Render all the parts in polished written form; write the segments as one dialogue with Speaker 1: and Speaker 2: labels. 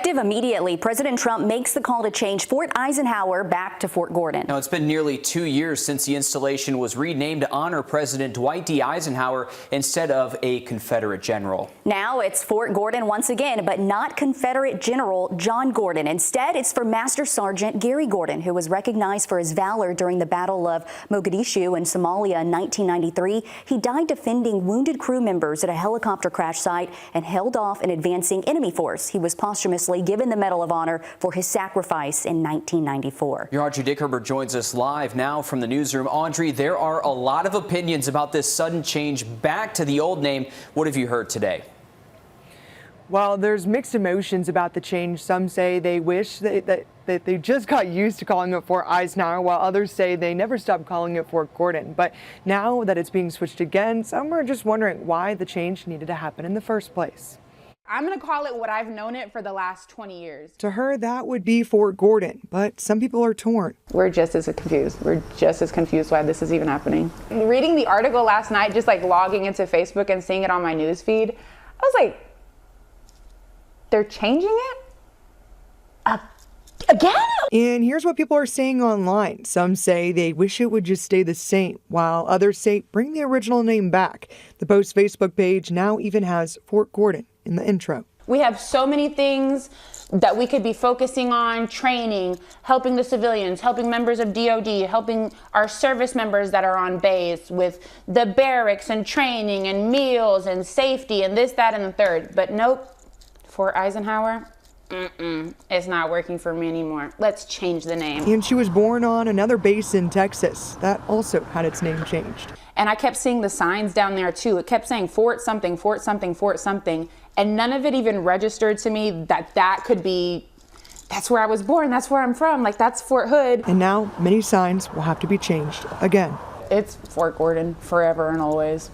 Speaker 1: Effective immediately, President Trump makes the call to change Fort Eisenhower back to Fort Gordon.
Speaker 2: Now, it's been nearly 2 years since the installation was renamed to honor President Dwight D. Eisenhower instead of a Confederate general.
Speaker 1: Now it's Fort Gordon once again, but not Confederate General John Gordon. Instead, it's for Master Sergeant Gary Gordon, who was recognized for his valor during the Battle of Mogadishu in Somalia in 1993. He died defending wounded crew members at a helicopter crash site and held off an advancing enemy force. He was posthumously given the Medal of Honor for his sacrifice in 1994.
Speaker 2: Your Audrey Dickerber joins us live now from the newsroom. Audrey, there are a lot of opinions about this sudden change back to the old name. What have you heard today?
Speaker 3: Well, there's mixed emotions about the change. Some say they wish that they just got used to calling it Fort Eisenhower, while others say they never stopped calling it Fort Gordon. But now that it's being switched again, some are just wondering why the change needed to happen in the first place.
Speaker 4: I'm going to call it what I've known it for the last 20 years.
Speaker 3: To her, that would be Fort Gordon, but some people are torn.
Speaker 4: We're just as confused. We're just as confused why this is even happening. Reading the article last night, just like logging into Facebook and seeing it on my news feed, I was like, they're changing it? Again?
Speaker 3: And here's what people are saying online. Some say they wish it would just stay the same, while others say bring the original name back. The Post's Facebook page now even has Fort Gordon in the intro.
Speaker 4: We have so many things that we could be focusing on: training, helping the civilians, helping members of DOD, helping our service members that are on base with the barracks and training and meals and safety and this, that, and the third. But nope, Fort Eisenhower, it's not working for me anymore. Let's change the name.
Speaker 3: And she was born on another base in Texas that also had its name changed.
Speaker 4: And I kept seeing the signs down there too. It kept saying Fort something, Fort something, Fort something. And none of it even registered to me that that could be, that's where I was born, that's where I'm from, like that's Fort Hood.
Speaker 3: And now many signs will have to be changed again.
Speaker 4: It's Fort Gordon forever and always.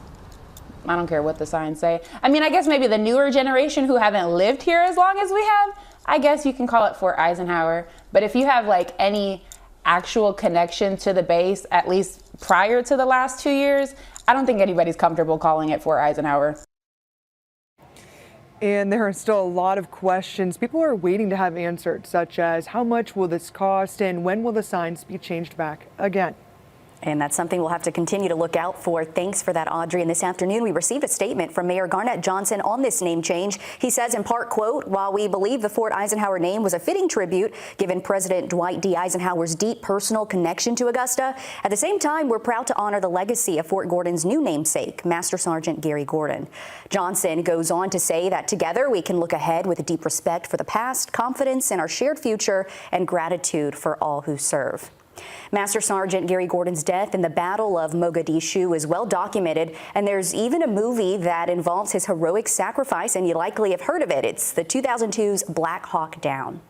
Speaker 4: I don't care what the signs say. I mean, I guess maybe the newer generation who haven't lived here as long as we have, I guess you can call it Fort Eisenhower. But if you have like any actual connection to the base, at least prior to the last 2 years, I don't think anybody's comfortable calling it Fort Eisenhower.
Speaker 3: And there are still a lot of questions people are waiting to have answered, such as how much will this cost and when will the signs be changed back again?
Speaker 1: And that's something we'll have to continue to look out for. Thanks for that, Audrey. And this afternoon, we received a statement from Mayor Garnett Johnson on this name change. He says in part, quote, while we believe the Fort Eisenhower name was a fitting tribute given President Dwight D. Eisenhower's deep personal connection to Augusta, at the same time, we're proud to honor the legacy of Fort Gordon's new namesake, Master Sergeant Gary Gordon. Johnson goes on to say that together we can look ahead with a deep respect for the past, confidence in our shared future, and gratitude for all who serve. Master Sergeant Gary Gordon's death in the Battle of Mogadishu is well documented, and there's even a movie that involves his heroic sacrifice, and you likely have heard of it. It's the 2002's Black Hawk Down.